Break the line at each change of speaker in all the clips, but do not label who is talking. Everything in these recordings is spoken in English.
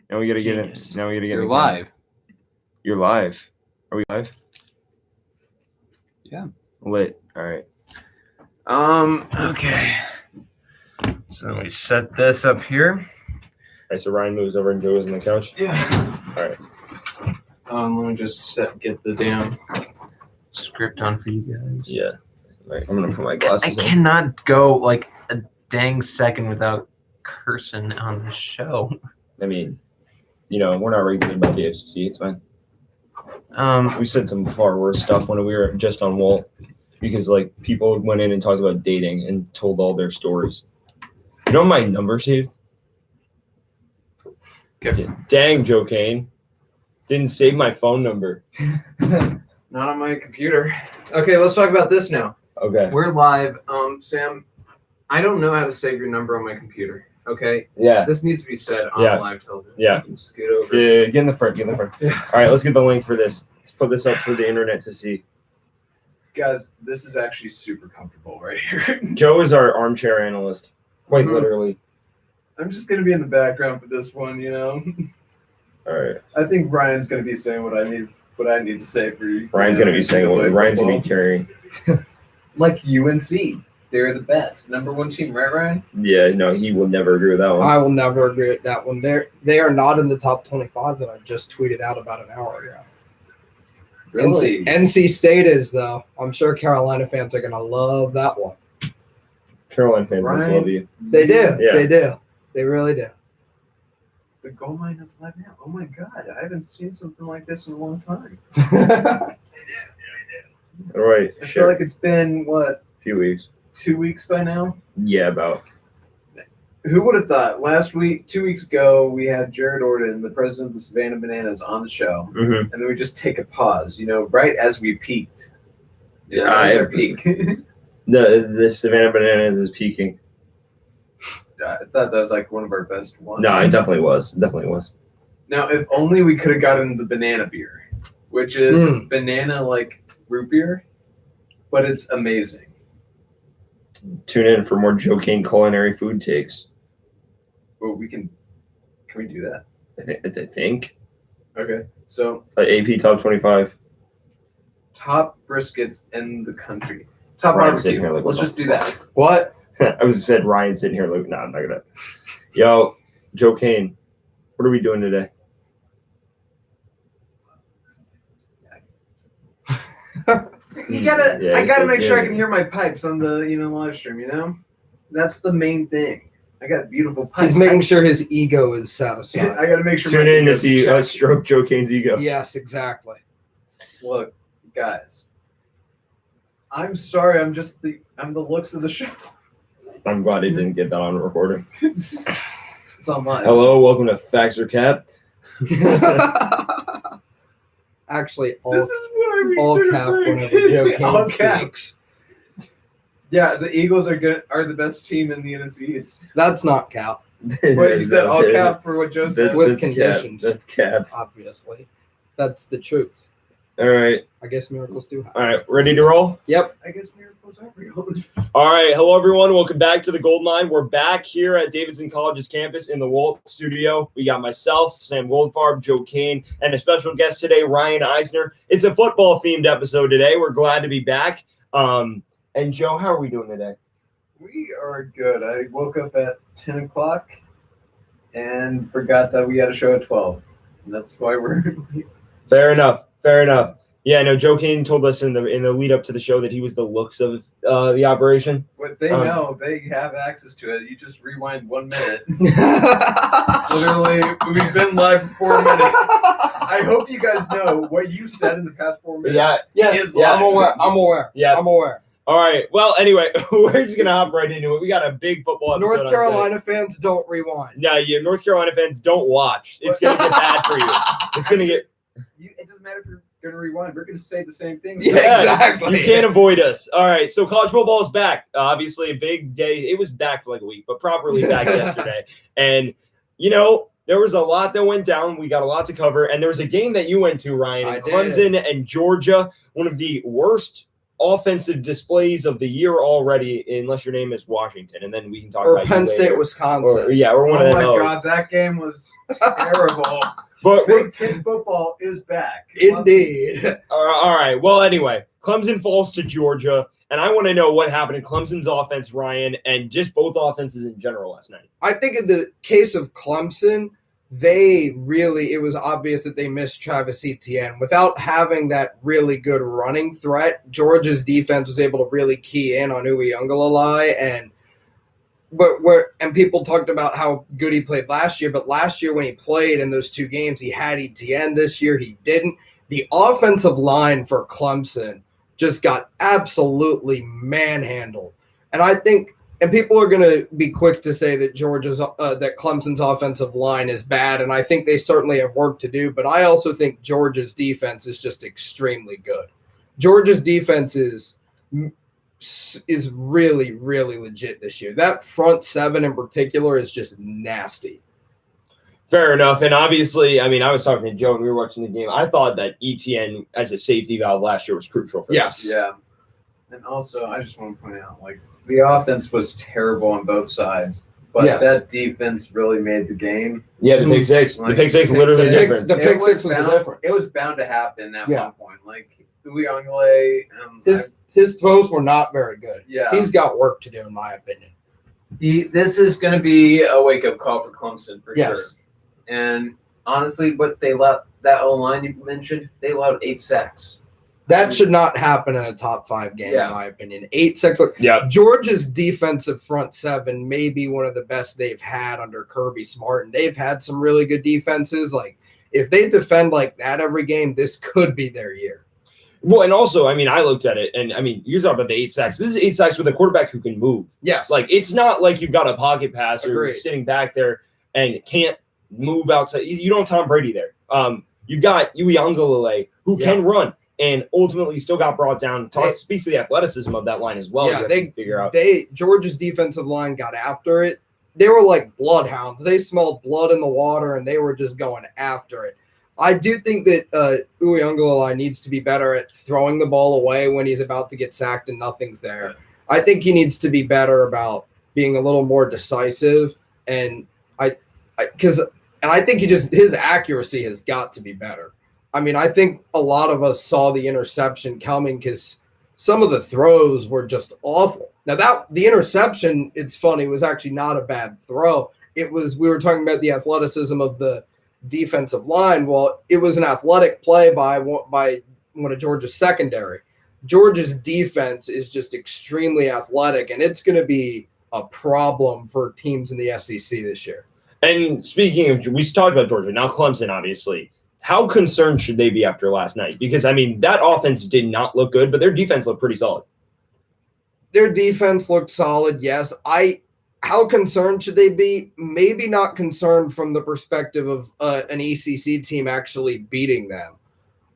Now we gotta
Genius.
get it. Now we gotta get
You're
it.
live.
You're live. Are we live?
Yeah.
Lit. All right.
Okay. So we set this up here.
All right. So Ryan moves over and Joe is on the couch.
Yeah.
All right.
Let me just get the damn script on for you guys.
Yeah. Right. I'm gonna put my
I
glasses on.
cannot go like a dang second without cursing on the show.
I mean, we're not regulated by the FCC. It's fine. We said some far worse stuff when we were just on Walt because people went in and talked about dating and told all their stories. You know my number saved?
Okay.
Dang, Joe Kane. Didn't save my phone number.
Not on my computer. Okay, let's talk about this now.
Okay.
We're live. Sam, I don't know how to save your number on my computer. Okay?
Yeah.
This needs to be said on
Yeah.
live television.
Yeah.
Scoot over.
Yeah. Get in the front.
Yeah.
All right, let's get the link for this. Let's put this up for the internet to see.
Guys, this is actually super comfortable right here.
Joe is our armchair analyst. Quite
Mhm.
literally.
I'm just going to be in the background for this one,
All right.
I think Ryan's going to be saying what I need to say for you.
Ryan's going to be saying what Ryan's going to be carrying.
Like UNC. They're the best. Number one team, right, Ryan?
Yeah, no, he will never agree with that one.
I will never agree with that one. They are not in the top 25 that I just tweeted out about an hour ago.
Really?
NC State is, though. I'm sure Carolina fans are going to love that one.
Carolina fans must
Ryan.
love you.
They do.
Yeah.
They do. They really do.
The goal line is live now. Oh, my God. I haven't seen something like this in a long time.
All right,
I feel
sure.
like it's been, what,
Few weeks.
2 weeks by now?
Yeah, about.
Who would have thought? 2 weeks ago, we had Jared Orden, the president of the Savannah Bananas, on the show.
Mm-hmm.
And then we just take a pause, right as we peaked.
Yeah,
Right as our peak.
The Savannah Bananas is peaking.
I thought that was like one of our best ones.
No, it definitely was. It definitely was.
Now, if only we could have gotten the banana beer, which is banana like root beer, but it's amazing.
Tune in for more Joe Kane culinary food takes.
Well, can we do that?
I think.
Okay. So,
AP top 25.
top briskets in the country. Top
Ryan's sitting
barbecue.
here like,
Let's
what
just
the
do that.
What?
I was said Ryan sitting here like, no, I'm not gonna. Yo, Joe Kane, what are we doing today?
I gotta make sure I can hear my pipes on the live stream. That's the main thing. I got beautiful pipes.
He's making sure his ego is satisfied.
I gotta make sure.
Tune
my
in to
ego's
see
checked.
us stroke Joe Kane's ego.
Yes, exactly.
Look, guys. I'm sorry. I'm the looks of the show.
I'm glad he didn't get that on recording.
It's online.
Hello, welcome to Facts or Cap.
Actually,
This is why we
all
took a
cap
break.
whenever Joe
All
Kane
cap.
speaks.
Yeah, the Eagles are the best team in the NFC East.
That's not cap,
Wait, you said all cap for what Joe said?
With
That's
conditions.
Cap. That's Cap.
obviously. That's the truth.
All right.
I guess miracles do happen.
All right. Ready to roll?
Yep.
I guess miracles are real.
All right. Hello, everyone. Welcome back to the Gold Line. We're back here at Davidson College's campus in the Walt studio. We got myself, Sam Goldfarb, Joe Kane, and a special guest today, Ryan Eisner. It's a football-themed episode today. We're glad to be back. And, Joe, how are we doing today?
We are good. I woke up at 10 o'clock and forgot that we had a show at 12. And that's why we're
Fair enough. Yeah, no, Joe Kane told us in the lead up to the show that he was the looks of the operation.
What they know, they have access to it. You just rewind 1 minute.
Yes.
Literally, we've been live for 4 minutes. I hope you guys know what you said in the past 4 minutes.
Yeah.
Yes.
Is
Yeah,
live.
I'm aware.
Yeah.
I'm aware.
All right. Well, anyway, we're just gonna hop right into it. We got a big football episode.
North
on
Carolina fans don't rewind.
today. No, you North Carolina fans don't watch. It's gonna get bad for you. It's gonna get.
It doesn't matter if you're going to rewind. We're going to say the same thing.
Yeah, exactly.
You can't avoid us. All right. So college football is back. Obviously, a big day. It was back for like a week, but properly back yesterday. And there was a lot that went down. We got a lot to cover, and there was a game that you went to, Ryan,
I
in
did.
Clemson and Georgia. One of the worst offensive displays of the year already, unless your name is Washington, and then we can talk
Or
about
Penn
you
State,
later.
Wisconsin.
Or one of
Oh my
those.
God, that game was terrible.
But
Big Ten football is back.
Indeed.
all right. Well, anyway, Clemson falls to Georgia, and I want to know what happened in Clemson's offense, Ryan, and just both offenses in general last night.
I think in the case of Clemson, it was obvious that they missed Travis Etienne. Without having that really good running threat, Georgia's defense was able to really key in on Uiagalelei, and people talked about how good he played last year, but last year when he played in those 2 games, he had Etienne. This year he didn't. The offensive line for Clemson just got absolutely manhandled. And I think and people are going to be quick to say that that Clemson's offensive line is bad, and I think they certainly have work to do. But I also think Georgia's defense is just extremely good. Georgia's defense is really, really legit this year. That front 7 in particular is just nasty.
Fair enough. And obviously, I mean, I was talking to Joe when we were watching the game. I thought that ETN as a safety valve last year was crucial for
Yes.
this.
Yeah. And also, I just want to point out, the offense was terrible on both sides, but that defense really made the game.
Yeah, the pick six. The pick six literally different.
The pick six was the difference.
It was bound to happen at one point. Uiagalelei,
his throws were not very good.
Yeah.
He's got work to do, in my opinion.
This is going to be a wake-up call for Clemson for sure.
Yes.
And honestly, what they let that O-line you mentioned, they allowed 8 sacks.
That should not happen in a top 5 game, in my opinion. 8 sacks.
Yeah.
Georgia's defensive front 7 may be one of the best they've had under Kirby Smart, and they've had some really good defenses. If they defend like that every game, this could be their year.
Well, and also, I mean, I looked at it, and I mean, you're talking about the 8 sacks. This is 8 sacks with a quarterback who can move.
Yes.
It's not like you've got a pocket passer
Agreed.
who's sitting back there and can't move outside. You don't have Tom Brady there. You've got Uiagalelei who can run. And ultimately still got brought down. Speaks to the athleticism of that line as well.
Yeah,
they figure out.
Georgia's defensive line got after it. They were like bloodhounds. They smelled blood in the water, and they were just going after it. I do think that Uiagalelei needs to be better at throwing the ball away when he's about to get sacked and nothing's there. I think he needs to be better about being a little more decisive, and I think his accuracy has got to be better. I mean, I think a lot of us saw the interception coming because some of the throws were just awful. Now, the interception, it's funny, was actually not a bad throw. We were talking about the athleticism of the defensive line. Well, it was an athletic play by one of Georgia's secondary. Georgia's defense is just extremely athletic, and it's going to be a problem for teams in the SEC this year.
And speaking of, we talked about Georgia, now Clemson, obviously. How concerned should they be after last night? Because, I mean, that offense did not look good, but their defense looked pretty solid.
Their defense looked solid, yes. How concerned should they be? Maybe not concerned from the perspective of an ACC team actually beating them,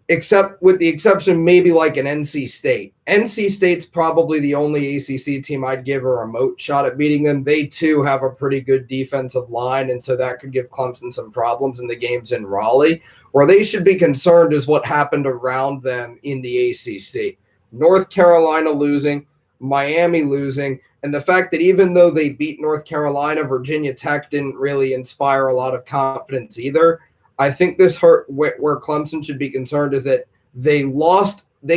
except with the exception maybe like an NC State. NC State's probably the only ACC team I'd give a remote shot at beating them. They, too, have a pretty good defensive line, and so that could give Clemson some problems in the games in Raleigh. Where they should be concerned is what happened around them in the ACC. North Carolina losing, Miami losing, and the fact that even though they beat North Carolina, Virginia Tech didn't really inspire a lot of confidence either. I think this hurt where Clemson should be concerned is that they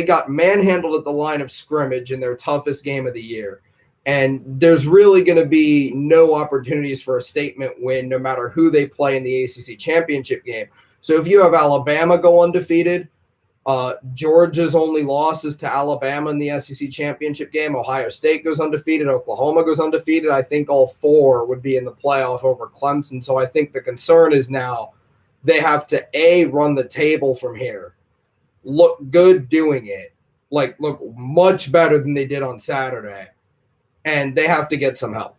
got manhandled at the line of scrimmage in their toughest game of the year. And there's really going to be no opportunities for a statement win no matter who they play in the ACC championship game. So if you have Alabama go undefeated, Georgia's only loss is to Alabama in the SEC championship game. Ohio State goes undefeated. Oklahoma goes undefeated. I think all 4 would be in the playoff over Clemson. So I think the concern is now they have to, run the table from here, look good doing it, look much better than they did on Saturday, and they have to get some help.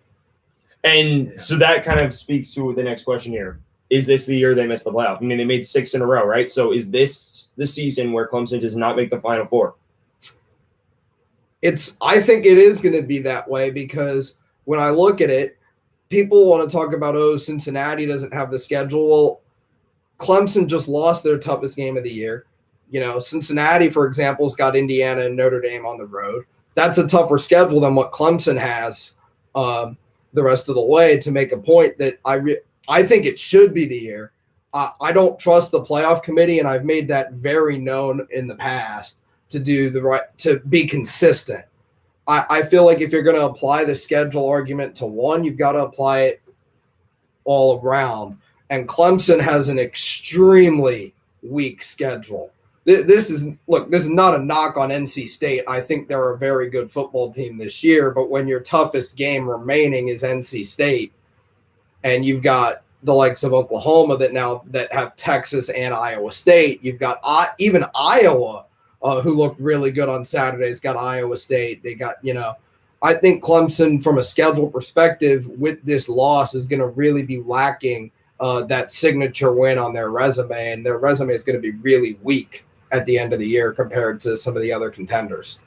And so that kind of speaks to the next question here. Is this the year they missed the playoff? I mean, they made 6 in a row, right? So is this the season where Clemson does not make the Final Four?
I think it is going to be that way because when I look at it, people want to talk about, Cincinnati doesn't have the schedule. Well, Clemson just lost their toughest game of the year. Cincinnati, for example, has got Indiana and Notre Dame on the road. That's a tougher schedule than what Clemson has the rest of the way, to make a point that I think it should be the year. I don't trust the playoff committee, and I've made that very known in the past, to be consistent. I feel like if you're going to apply the schedule argument to one, you've got to apply it all around. And Clemson has an extremely weak schedule. This is not a knock on NC State. I think they're a very good football team this year, but when your toughest game remaining is NC State, and you've got the likes of Oklahoma that have Texas and Iowa State, you've got even Iowa, who looked really good on Saturday's got Iowa State. They got, I think Clemson, from a schedule perspective, with this loss is going to really be lacking that signature win on their resume, and their resume is going to be really weak at the end of the year compared to some of the other contenders.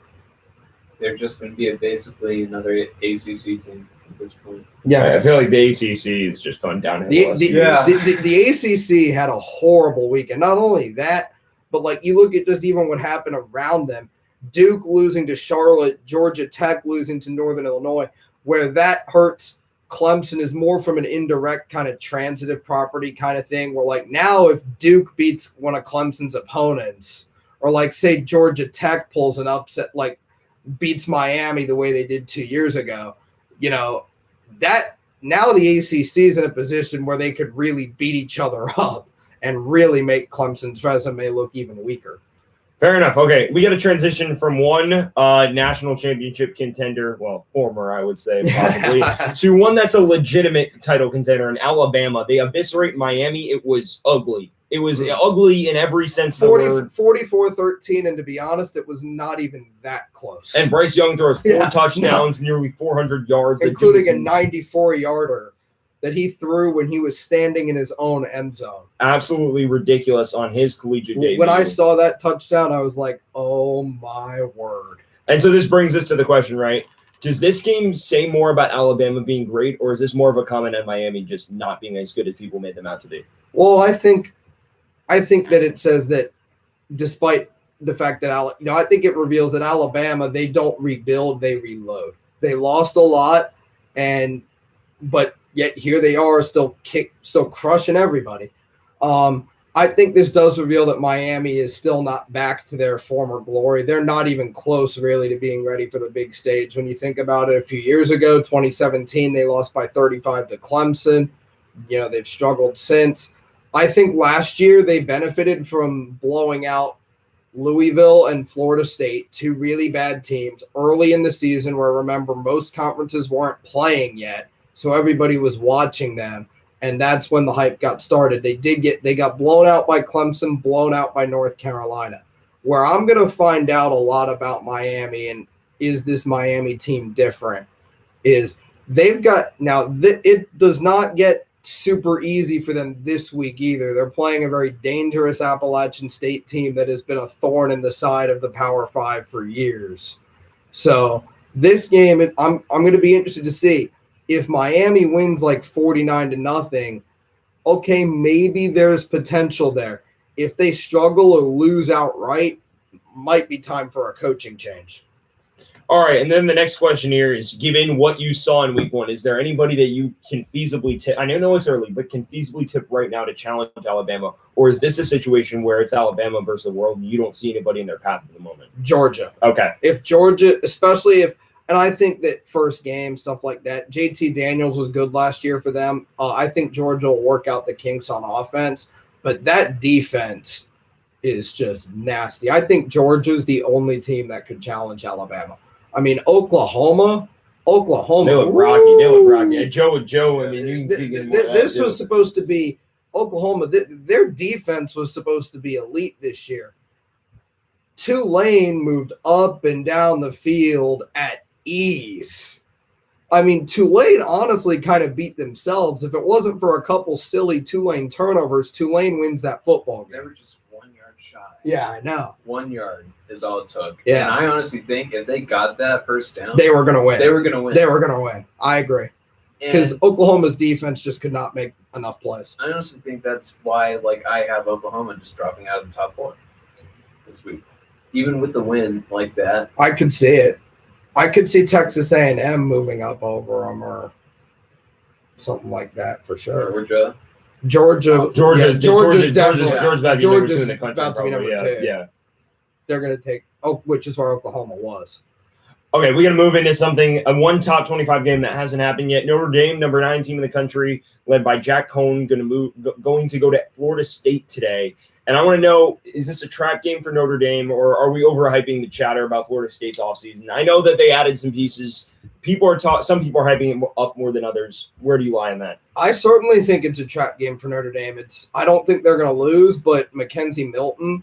They're just going to be basically another ACC team at this point.
Yeah, I feel like the ACC is just going downhill.
The ACC had a horrible weekend. Not only that, but you look at just even what happened around them. Duke losing to Charlotte, Georgia Tech losing to Northern Illinois, where that hurts Clemson is more from an indirect kind of transitive property kind of thing, where now if Duke beats one of Clemson's opponents, or say Georgia Tech pulls an upset, beats Miami the way they did 2 years ago, that now the ACC is in a position where they could really beat each other up and really make Clemson's resume look even weaker.
Fair enough. Okay, we got to transition from one national championship contender, well, former, I would say, possibly, to one that's a legitimate title contender in Alabama. They eviscerate Miami. It was ugly. It was ugly in every sense of the word.
44-13, and to be honest, it was not even that close.
And Bryce Young throws 4 touchdowns, nearly 400 yards.
Including a 94-yarder that he threw when he was standing in his own end zone.
Absolutely ridiculous on his collegiate debut.
When I saw that touchdown, I was like, oh my word.
And so this brings us to the question, right? Does this game say more about Alabama being great, or is this more of a comment on Miami just not being as good as people made them out to be?
Well, I think that it says that despite the fact that I think it reveals that Alabama, they don't rebuild, they reload. They lost a lot, but yet here they are still crushing everybody. I think this does reveal that Miami is still not back to their former glory. They're not even close, really, to being ready for the big stage. When you think about it, a few years ago, 2017, they lost by 35 to Clemson. They've struggled since. I think last year they benefited from blowing out Louisville and Florida State, 2 really bad teams, early in the season, where, remember, most conferences weren't playing yet, so everybody was watching them. And that's when the hype got started. They got blown out by Clemson, blown out by North Carolina. Where I'm going to find out a lot about Miami, and is this Miami team different, is they've got – now, it does not get super easy for them this week either. They're playing a very dangerous Appalachian State team that has been a thorn in the side of the Power 5 for years. So this game, I'm going to be interested to see. If Miami wins 49-0, okay, maybe there's potential there. If they struggle or lose outright, might be time for a coaching change.
All right, and then the next question here is, given what you saw in week 1, is there anybody that you can feasibly tip? I know it's early, but can feasibly tip right now to challenge Alabama? Or is this a situation where it's Alabama versus the world and you don't see anybody in their path at the moment?
Georgia.
Okay.
If Georgia, especially if – and I think that first game, stuff like that, JT Daniels was good last year for them. I think Georgia will work out the kinks on offense, but that defense is just nasty. I think Georgia's the only team that could challenge Alabama. I mean, Oklahoma. They
look rocky. Joe. I mean, you can see
this was supposed to be Oklahoma. Their defense was supposed to be elite this year. Tulane moved up and down the field at ease. I mean, Tulane honestly kind of beat themselves. If it wasn't for a couple silly Tulane turnovers, Tulane wins that football game.
They were just 1 yard shy.
Yeah, I know.
1 yard is all it took.
Yeah.
And I honestly think if they got that first down,
they were going to win.
They were going to win.
I agree. Because Oklahoma's defense just could not make enough plays.
I honestly think that's why, I have Oklahoma just dropping out of the top 4. this week. Even with the win like that.
I could see it. I could see Texas A&M moving up over them or something like that for sure.
Georgia.
Georgia's definitely.
Georgia's about to be number 2 in the country.
About to be
probably,
number 2.
Yeah.
They're going to take which is where Oklahoma was.
Okay, we're going to move into something, one top 25 game that hasn't happened yet. Notre Dame, number 9 team in the country, led by Jack Cohn, going to go to Florida State today. And I want to know, is this a trap game for Notre Dame, or are we overhyping the chatter about Florida State's offseason? I know that they added some pieces. Some people are hyping it up more than others. Where do you lie on that?
I certainly think it's a trap game for Notre Dame. I don't think they're going to lose, but Mackenzie Milton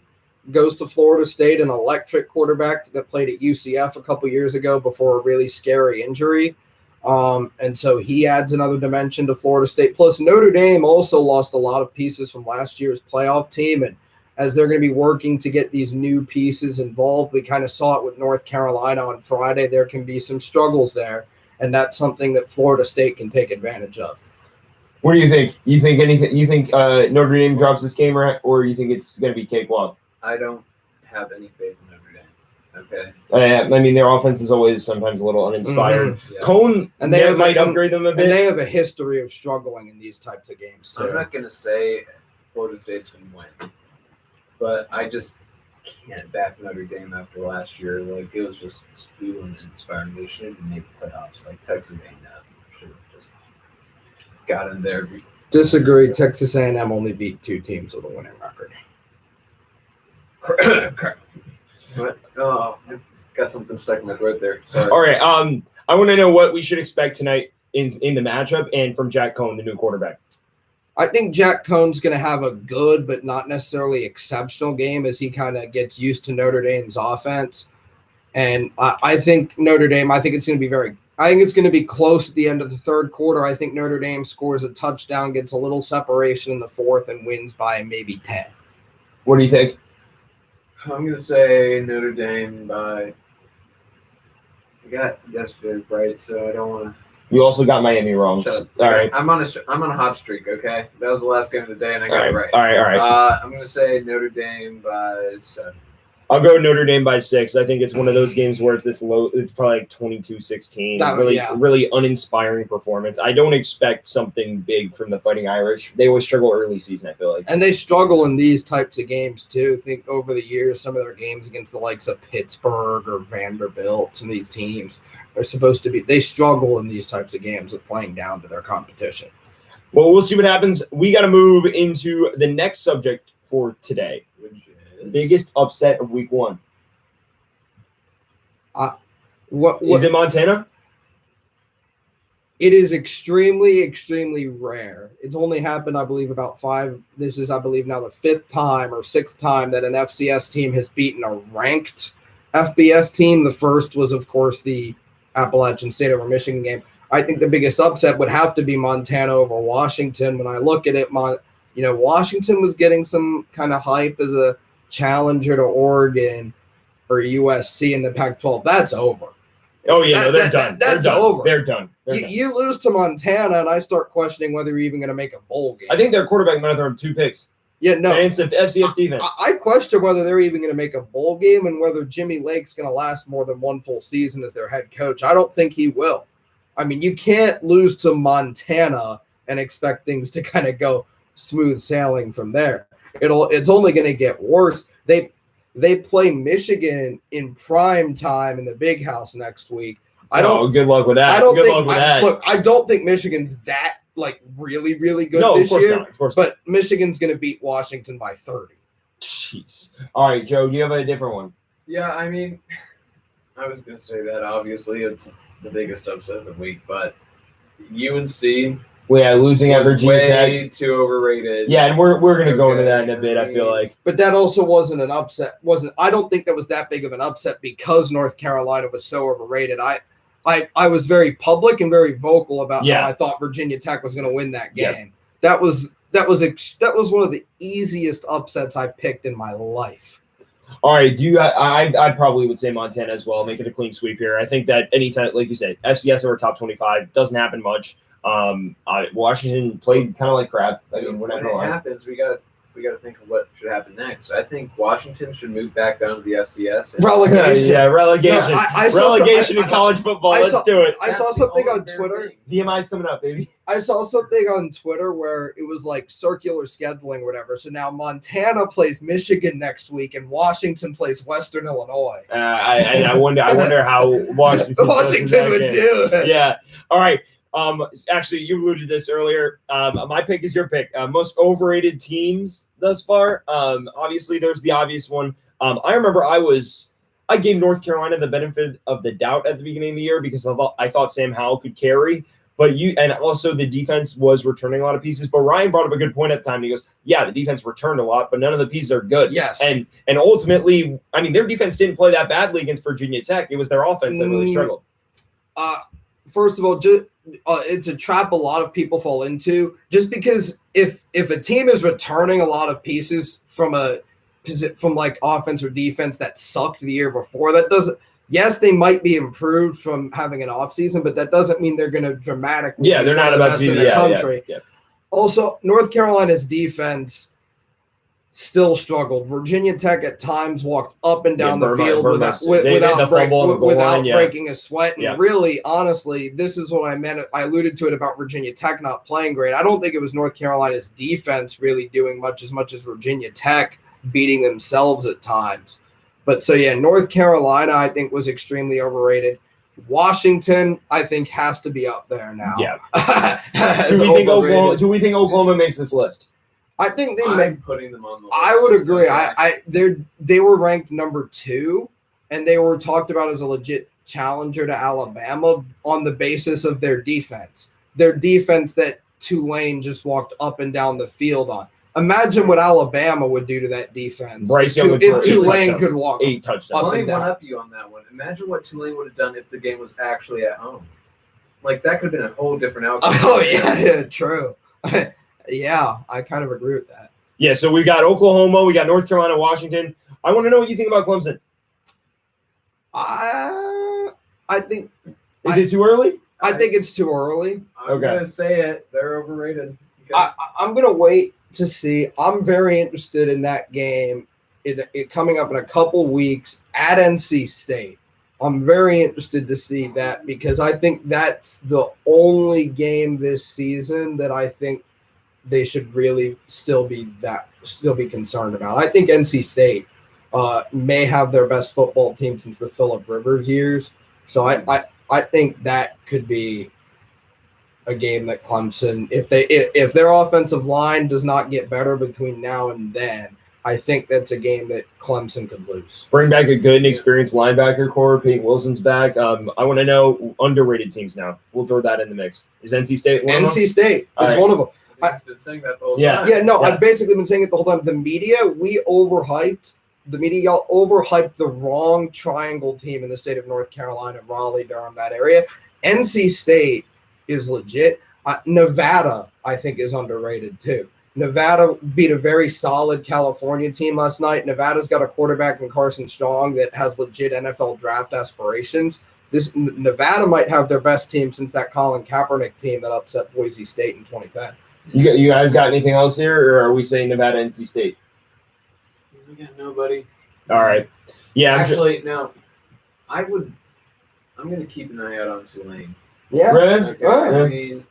goes to Florida State, an electric quarterback that played at UCF a couple years ago before a really scary injury. And so he adds another dimension to Florida State. Plus, Notre Dame also lost a lot of pieces from last year's playoff team. And as they're going to be working to get these new pieces involved, we kind of saw it with North Carolina on Friday. There can be some struggles there. And that's something that Florida State can take advantage of.
What do you think? You think Notre Dame drops this game, or you think it's going to be cakewalk?
I don't have any faith in Notre Dame. Okay.
I mean, their offense is always sometimes a little uninspired.
Mm-hmm.
Yeah.
Cone
and they
might upgrade them a bit.
And they have a history of struggling in these types of games too.
I'm not going to say Florida State's going to win, but I just can't back Notre Dame after last year. Like, it was just too uninspiring. They shouldn't have made the playoffs. Like, Texas A&M should have just got in there.
Disagree. Texas A&M only beat 2 teams with a winning record.
Crap. What? Oh, I got something stuck in my throat there. Sorry.
All right. I want to know what we should expect tonight in the matchup and from Jack Cohn, the new quarterback.
I think Jack Cohn's going to have a good but not necessarily exceptional game as he kind of gets used to Notre Dame's offense. And I think Notre Dame, I think it's going to be close at the end of the third quarter. I think Notre Dame scores a touchdown, gets a little separation in the fourth, and wins by maybe 10.
What do you think?
I'm going to say Notre Dame by – I got yesterday right, so I don't want to –
You also got Miami wrong.
Shut up.
All right.
I'm on a hot streak, okay? That was the last game of the day, and I got it right.
All right.
I'm going to say Notre Dame by 7.
I'll go Notre Dame by 6. I think it's one of those games where it's this low. It's probably like 22-16. Really uninspiring performance. I don't expect something big from the Fighting Irish. They always struggle early season, I feel like.
And they struggle in these types of games, too. I think over the years, some of their games against the likes of Pittsburgh or Vanderbilt, some of these teams are supposed to be – they struggle in these types of games with playing down to their competition.
Well, we'll see what happens. We got to move into the next subject for today. Biggest upset of week 1.
What
is it? Montana?
It is extremely, extremely rare. It's only happened, I believe, about 5. This is, I believe, now the 5th time or 6th time that an FCS team has beaten a ranked FBS team. The first was, of course, the Appalachian State over Michigan game. I think the biggest upset would have to be Montana over Washington. When I look at it, Washington was getting some kind of hype as a challenger to Oregon or USC in the Pac-12. That's over.
Oh, yeah, they're done.
That's
done.
over.
They're done.
You lose to Montana, and I start questioning whether you're even going to make a bowl game.
I think their quarterback might have thrown 2 picks.
Yeah, no.
And it's an FCS defense.
I question whether they're even going to make a bowl game and whether Jimmy Lake's going to last more than 1 full season as their head coach. I don't think he will. I mean, you can't lose to Montana and expect things to kind of go smooth sailing from there. It's only going to get worse. They play Michigan in prime time in the Big House next week.
Good luck with that.
Look, I don't think Michigan's that really, really good this year.
Of course
but Michigan's going to beat Washington by 30.
Jeez. All right, Joe, do you have a different one?
Yeah, I mean, I was going to say that. Obviously, it's the biggest upset of the week, but UNC.
Well, yeah, losing at Virginia Tech.
Way too overrated.
Yeah, and we're going to go into that in a bit, I feel like.
But that also wasn't an upset. I don't think that was that big of an upset because North Carolina was so overrated. I was very public and very vocal about how I thought Virginia Tech was going to win that game. Yeah. That was one of the easiest upsets I picked in my life.
All right, I probably would say Montana as well, make it a clean sweep here. I think that anytime, like you said, FCS over top 25 doesn't happen much. Washington played kind of like crap. I mean,
when it happens, we got we got to think of what should happen next. I think Washington should move back down to the FCS. And
Relegation.
Yeah, relegation.
No, I saw
relegation in college football. Let's do it.
I saw something on Twitter.
VMI's coming up, baby.
I saw something on Twitter where it was like circular scheduling or whatever. So now Montana plays Michigan next week and Washington plays Western Illinois.
I wonder how Washington
would do it.
Yeah. All right. Actually, you alluded to this earlier. My pick is your pick. Most overrated teams thus far. Obviously, there's the obvious one. I remember I gave North Carolina the benefit of the doubt at the beginning of the year because I thought Sam Howell could carry. And also the defense was returning a lot of pieces. But Ryan brought up a good point at the time. He goes, yeah, the defense returned a lot, but none of the pieces are good.
Yes.
And ultimately, I mean, their defense didn't play that badly against Virginia Tech. It was their offense that really struggled.
First of all, it's a trap a lot of people fall into. Just because if a team is returning a lot of pieces from like offense or defense that sucked the year before, that doesn't. Yes, they might be improved from having an offseason, but that doesn't mean they're going to dramatically.
Yeah, they're not
the
about
best
to
in
be
the country.
Yeah.
Also, North Carolina's defense still struggled. Virginia Tech at times walked up and down the field without breaking a sweat. And really, honestly, this is what I meant. I alluded to it about Virginia Tech not playing great. I don't think it was North Carolina's defense really doing much as Virginia Tech beating themselves at times. But so, yeah, North Carolina, I think, was extremely overrated. Washington, I think, has to be up there now.
Yeah. Do we think Oklahoma makes this list?
I think
I'm putting them on the list.
I would agree. They were ranked number 2, and they were talked about as a legit challenger to Alabama on the basis of their defense. Their defense that Tulane just walked up and down the field on. Imagine what Alabama would do to that defense if Tulane could walk
8 touchdowns.
Let me one up you on that one. Imagine what Tulane would have done if the game was actually at home. Like, that could have been a whole different outcome.
Oh, yeah, true. Yeah, I kind of agree with that.
Yeah, so we got Oklahoma, we got North Carolina, Washington. I want to know what you think about Clemson.
I think.
Is it too early?
I think it's too early.
I'm going to say it. They're overrated.
Okay. I'm going to wait to see. I'm very interested in that game. It coming up in a couple weeks at NC State. I'm very interested to see that because I think that's the only game this season that I think they should really still be concerned about. I think NC State may have their best football team since the Phillip Rivers years. So I think that could be a game that Clemson, if their offensive line does not get better between now and then, I think that's a game that Clemson could lose.
Bring back a good and experienced linebacker core. Peyton Wilson's back. I want to know underrated teams now. We'll throw that in the mix. Is NC State one of them?
NC State is one of them.
I've been saying that the whole time.
Yeah, I've basically been saying it the whole time. The media overhyped the wrong triangle team in the state of North Carolina, Raleigh, Durham, that area. NC State is legit. Nevada, I think, is underrated too. Nevada beat a very solid California team last night. Nevada's got a quarterback in Carson Strong that has legit NFL draft aspirations. Nevada might have their best team since that Colin Kaepernick team that upset Boise State in 2010.
You guys got anything else here, or are we saying Nevada, NC State?
We got nobody.
All right. Yeah.
Actually, no. I'm going to keep an eye out on Tulane.
Yeah.
Okay. I mean,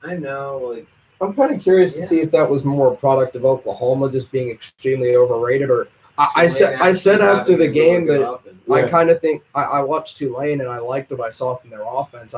I know,
I'm kind of curious to see if that was more a product of Oklahoma just being extremely overrated, or I said after the game that I kind of think I watched Tulane and I liked what I saw from their offense.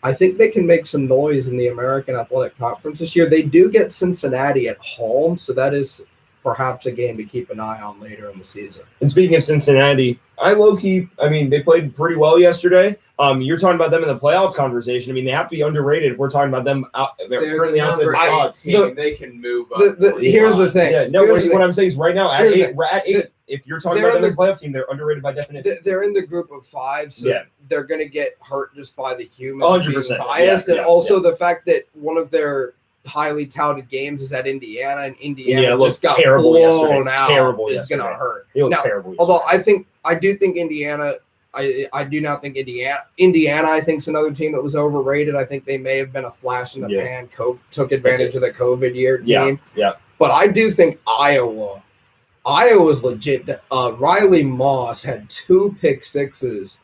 I think they can make some noise in the American Athletic Conference this year. They do get Cincinnati at home, so that is perhaps a game to keep an eye on later in the season.
And speaking of Cincinnati, they played pretty well yesterday. You're talking about them in the playoff conversation. I mean, they have to be underrated if we're talking about them they're currently outside the spots.
They can move up.
Here's the thing.
Yeah, no, what I'm saying is right now, at 8, if you're talking about them as a playoff team, they're underrated by definition.
They're in the group of 5, so they're going to get hurt just by the humans being biased. The fact that one of their highly touted games is at Indiana, and Indiana just got blown out is going to hurt.
Terrible.
Although I do think Indiana. I do not think Indiana, I think, is another team that was overrated. I think they may have been a flash in the pan. Took advantage of the COVID year team.
Yeah.
But I do think Iowa's legit. Riley Moss had 2 pick sixes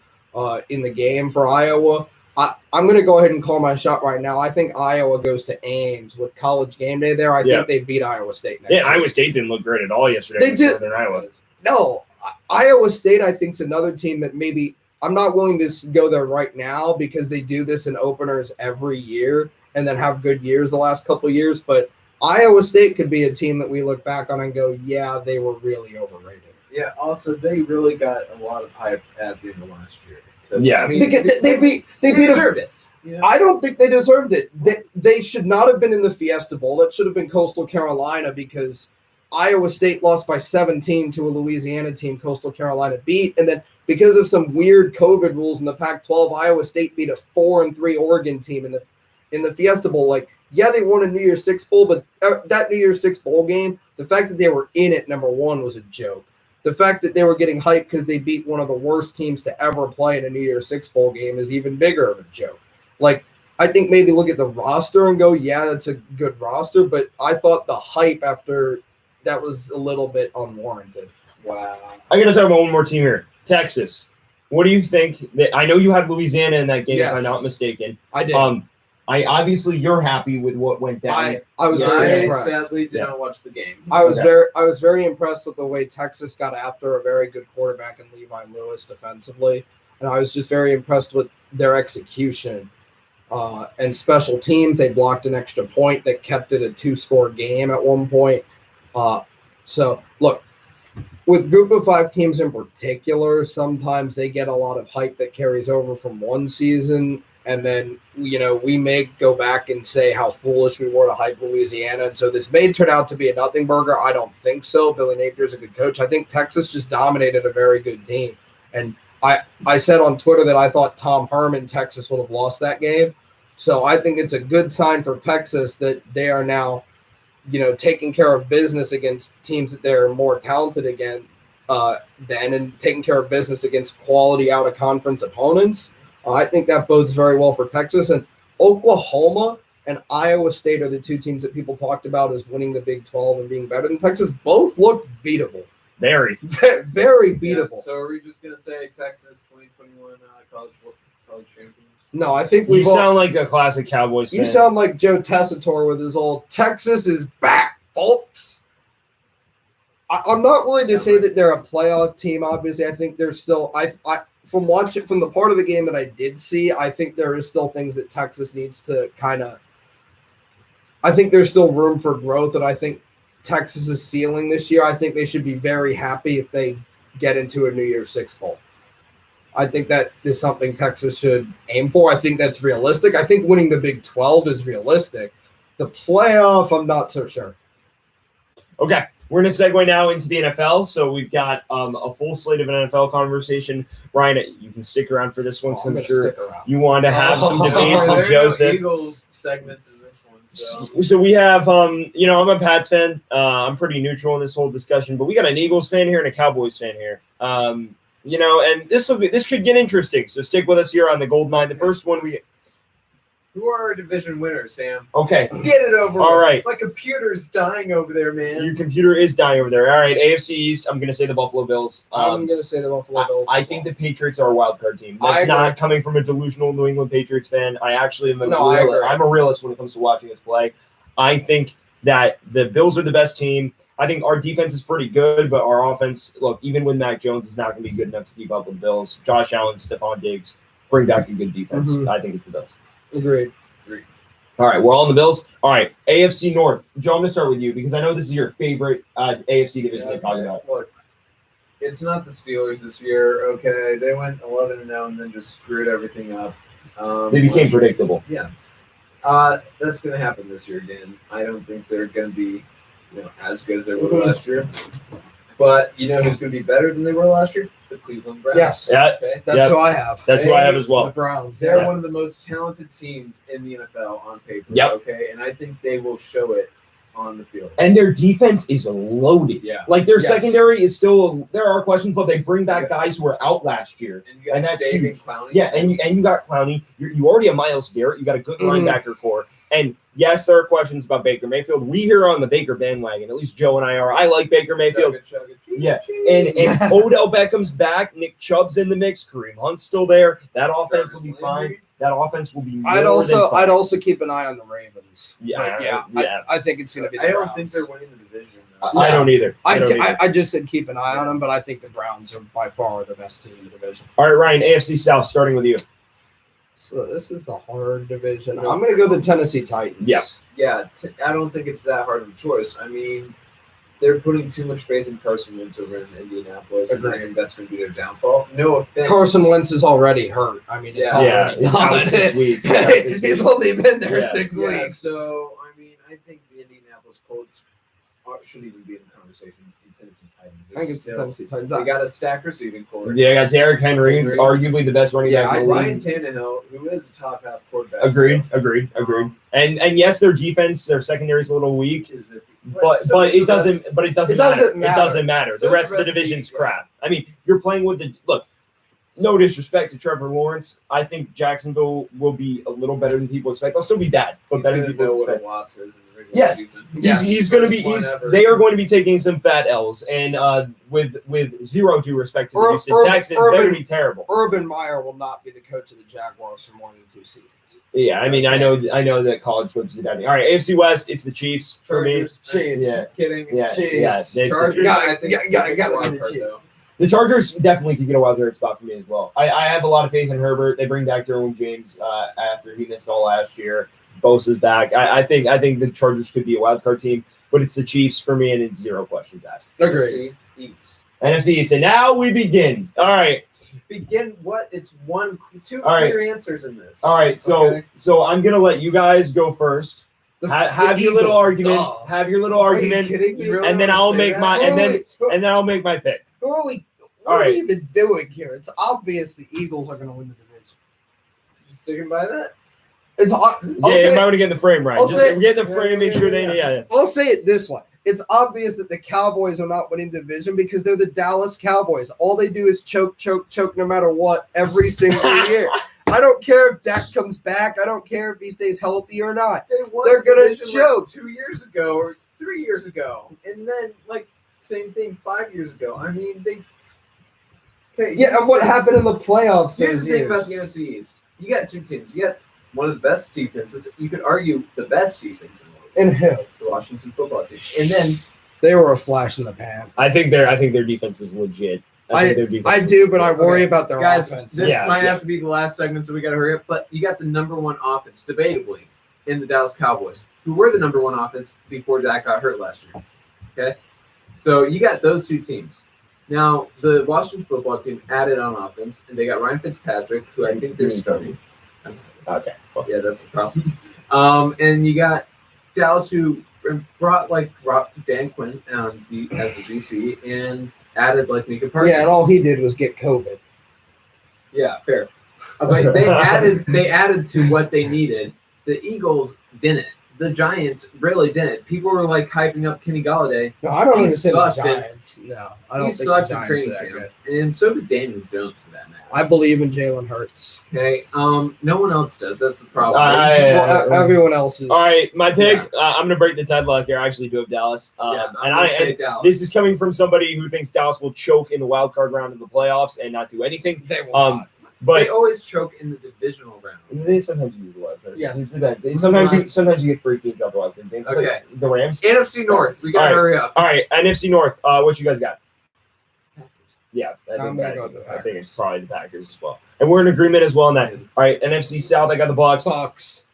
in the game for Iowa. I'm going to go ahead and call my shot right now. I think Iowa goes to Ames with College Game Day there. I think they beat Iowa State next year.
Iowa State didn't look great at all yesterday.
They did.
Iowa.
No, Iowa State, I think, is another team that maybe I'm not willing to go there right now because they do this in openers every year and then have good years the last couple of years. But Iowa State could be a team that we look back on and go, yeah, they were really overrated.
Yeah, also, they really got a lot of hype at the end of last year.
Yeah,
I mean,
they
deserved it. You know?
I don't think they deserved it. They should not have been in the Fiesta Bowl. That should have been Coastal Carolina because Iowa State lost by 17 to a Louisiana team Coastal Carolina beat. And then because of some weird COVID rules in the Pac-12, Iowa State beat a 4-3 Oregon team in the Fiesta Bowl. Like, yeah, they won a New Year's Six Bowl, but that New Year's Six Bowl game, the fact that they were in it, number one, was a joke. The fact that they were getting hyped because they beat one of the worst teams to ever play in a New Year's Six Bowl game is even bigger of a joke. Like, I think maybe look at the roster and go, yeah, that's a good roster, but I thought the hype after that was a little bit unwarranted.
Wow.
I'm going to talk about one more team here. Texas. What do you think? I know you had Louisiana in that game, if I'm not mistaken.
I did.
Obviously you're happy with what went down.
I was very impressed.
I sadly did not watch the game.
I was very impressed with the way Texas got after a very good quarterback in Levi Lewis defensively, and I was just very impressed with their execution and special teams. They blocked an extra point that kept it a 2-score game at one point. So look, with Group of 5 teams in particular, sometimes they get a lot of hype that carries over from one season. And then, we may go back and say how foolish we were to hype Louisiana. And so this may turn out to be a nothing burger. I don't think so. Billy Napier's a good coach. I think Texas just dominated a very good team. And I said on Twitter that I thought Tom Herman, Texas, would have lost that game. So I think it's a good sign for Texas that they are now, taking care of business against teams that they're more talented again then and taking care of business against quality out-of-conference opponents. I think that bodes very well for Texas. And Oklahoma and Iowa State are the 2 teams that people talked about as winning the Big 12 and being better than Texas. Both looked beatable.
Very.
Very beatable.
Yeah, so are we just going to say Texas 2021 college champions?
No, I think
you sound like a classic Cowboys fan.
You sound like Joe Tessitore with his old Texas is back, folks. I'm not willing to say that they're a playoff team. Obviously, I think they're still from the part of the game that I did see, I think there is still things that Texas needs to I think there's still room for growth, and I think Texas's ceiling this year, I think they should be very happy if they get into a New Year's Six Bowl. I think that is something Texas should aim for. I think that's realistic. I think winning the Big 12 is realistic. The playoff, I'm not so sure.
Okay. We're going to segue now into the NFL. So we've got a full slate of an NFL conversation. Ryan, you can stick around for this one because I'm sure you want to have some debates with Joseph.
Eagle segments in this one.
So we have, I'm a Pats fan. I'm pretty neutral in this whole discussion, but we got an Eagles fan here and a Cowboys fan here. And this could get interesting. So stick with us here on the Gold Mine. The first one
Who are our division winners, Sam?
Okay.
Get it over
All
with.
right.
My computer's dying over there, man.
Your computer is dying over there. All right, AFC East, I'm going to say the Buffalo Bills.
I'm going to say the Buffalo Bills.
I think the Patriots are a wild card team. That's not coming from a delusional New England Patriots fan. I actually am I'm a realist when it comes to watching us play. I think that the Bills are the best team. I think our defense is pretty good, but our offense, look, even with Mac Jones, is not going to be good enough to keep up with the Bills. Josh Allen, Stephon Diggs, bring back a good defense. I think it's the Bills.
Agreed.
All right, we're all on the Bills. All right, AFC North. Joe, I'm going to start with you because I know this is your favorite AFC division to talk about.
Look, it's not the Steelers this year, okay? They went 11-0 and then just screwed everything up.
They became predictable.
Yeah. That's going to happen this year again. I don't think they're going to be as good as they were last year. But who's going to be better than they were last year? The Cleveland Browns.
Yes.
Okay?
That's who I have.
That's who I have as well.
The Browns.
They're one of the most talented teams in the NFL on paper.
Yep.
Okay, and I think they will show it on the field.
And their defense is loaded.
Yeah.
Like their secondary is still there are questions, but they bring back guys who were out last year.
And you got
that's
David
huge.
Clowney.
Yeah, and you got Clowney. You already have Myles Garrett. You got a good linebacker core. And yes, there are questions about Baker Mayfield. We here on the Baker bandwagon, at least Joe and I are. I like Baker Mayfield. Yeah, and Odell Beckham's back. Nick Chubb's in the mix. Kareem Hunt's still there. That offense will be fine. That offense will be.
I'd also keep an eye on the Ravens.
Yeah.
I think it's going to be.
I don't think they're winning the division.
I don't either.
I just said keep an eye on them, but I think the Browns are by far the best team in the division.
All right, Ryan, AFC South, starting with you.
So this is the hard division. I'm going to go the Tennessee Titans.
Yeah, I don't think it's that hard of a choice. I mean, they're putting too much faith in Carson Wentz over in Indianapolis, and I think that's going to be their downfall. No offense.
Carson Wentz is already hurt. I mean, it's already done.
6 weeks.
He's only been there 6 weeks.
So, I mean, I think the Indianapolis Colts shouldn't even be in the conversation. It's the Tennessee Titans.
I think it's the Tennessee Titans.
They got a stacked receiving core.
Yeah, I got Derrick Henry, arguably the best running back in the
Ryan
league.
Tannehill, who is a top half quarterback.
Agreed. And yes, their defense, their secondary is a little weak, but it doesn't matter. The rest of the division's crap. I mean, you're playing with look. No disrespect to Trevor Lawrence. I think Jacksonville will be a little better than people expect. They'll still be bad, but better than people expect.
What a loss is in the regular season.
He's going to be. They are going to be taking some fat L's, and with zero due respect to the Houston Texans, they're going to be terrible.
Urban Meyer will not be the coach of the Jaguars for more than 2 seasons.
Yeah, I mean, I know that college coaches are down. All right, AFC West, it's the Chiefs for me.
Chiefs.
Yeah.
Kidding.
Chiefs.
Chargers.
I think got to be the Chiefs.
The Chargers definitely could get a wild card spot for me as well. I have a lot of faith in Herbert. They bring back Derwin James after he missed all last year. Bosa's back. I think the Chargers could be a wild card team, but it's the Chiefs for me, and it's zero questions asked.
Agreed.
NFC East. And now we begin. All right.
Begin what? It's two clear answers in this.
All right. So I'm gonna let you guys go first. Have your little argument. Have your little argument, and then I'll make my and then I'll make my pick.
What are we even doing here? It's obvious the Eagles are going to win the division.
You sticking by that?
It's
you might want to get in the frame right. Just get in the frame, make sure they.
I'll say it this way: it's obvious that the Cowboys are not winning the division because they're the Dallas Cowboys. All they do is choke, no matter what, every single year. I don't care if Dak comes back. I don't care if he stays healthy or not. They're going to choke.
2 years ago or 3 years ago, and then same thing 5 years ago. I mean,
and what happened in the playoffs?
Here's the thing about the NFC East. You got two teams. You got one of the best defenses. You could argue the best defense in the league.
And who?
The Washington football team. And then
they were a flash in the pan.
I think their defense is legit. I
do, but I worry about their offense.
This might have to be the last segment, so we got to hurry up. But you got the number one offense, debatably, in the Dallas Cowboys, who were the number one offense before Dak got hurt last year. Okay? So you got those two teams. Now, the Washington football team added on offense, and they got Ryan Fitzpatrick, who I think they're starting.
Okay. Well.
Yeah, that's the problem. And you got Dallas, who brought Dan Quinn as a DC and added Micah Parsons.
Yeah, and all he did was get COVID.
Yeah, fair. But they added to what they needed. The Eagles didn't. The Giants really didn't. People were hyping up Kenny Golladay.
No, I don't understand the Giants. No, I don't think the Giants are that good.
And so did Daniel Jones, for that matter.
I believe in Jalen Hurts.
Okay. No one else does. That's the problem.
Everyone else is.
All right, my pick. I'm gonna break the deadlock here. I actually do have Dallas.
Dallas.
This is coming from somebody who thinks Dallas will choke in the wild card round of the playoffs and not do anything.
They will not.
But
they always choke in the divisional round.
They sometimes use a wild card.
Yes.
It depends. Sometimes you get free teams out the wild card game.
Okay.
The Rams.
NFC North. We gotta hurry up.
All right. NFC North. What you guys got?
Packers.
Yeah,
I'm gonna go with the Packers.
I think it's probably the Packers as well. And we're in agreement as well on that. All right. NFC South. I got the Bucks.
Bucks.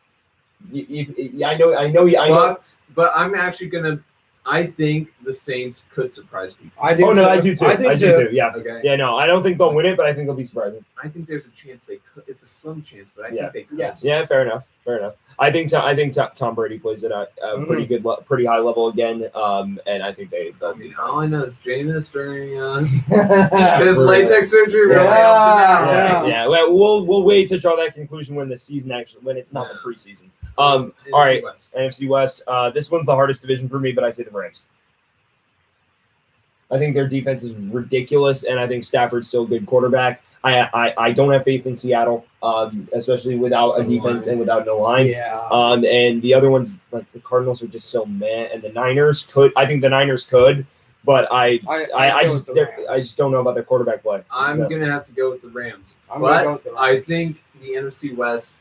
I know.
Bucks. But I'm actually gonna. I think the Saints could surprise people.
I do. Oh no, I do too. I do too. Yeah.
Okay.
Yeah. No, I don't think they'll win it, but I think they'll be surprising.
I think there's a chance they could. It's a slim chance, but I think they could.
Yes.
Yeah. Fair enough. I think Tom Brady plays at a pretty high level again. And I think they'll be.
All I know is Jameis during his latex surgery.
Yeah. Well, we'll wait to draw that conclusion when the season when it's not the preseason. All right. NFC West. This one's the hardest division for me, but I say the Rams. I think their defense is ridiculous, and I think Stafford's still a good quarterback. I don't have faith in Seattle, especially without a defense and without no line.
Yeah.
And the other ones, like the Cardinals, are just so meh. And the Niners could. I think the Niners could, but I just don't know about their quarterback play.
I'm gonna have to go with the Rams.
I'm gonna go with the
I
Rams.
think the NFC West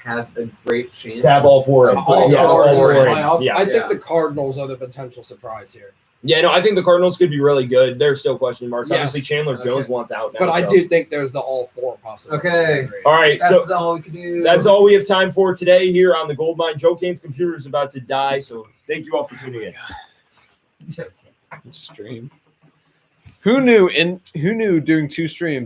has a great chance.
To have all four in.
All
Yeah,
four in
all
the
four in.
playoffs.
Yeah.
I think
Yeah.
the Cardinals are the potential surprise here.
Yeah, no, I think the Cardinals could be really good. They're still question marks.
Yes.
Obviously, Chandler
Okay.
Jones wants out now.
But I
so.
do think there's the all four possibility.
Okay.
All right,
That's
so
all we can do.
that's all we have time for today here on the Goldmine. Joe Kane's computer is about to die, so thank you all for tuning in.
Stream. Who knew doing 2 streams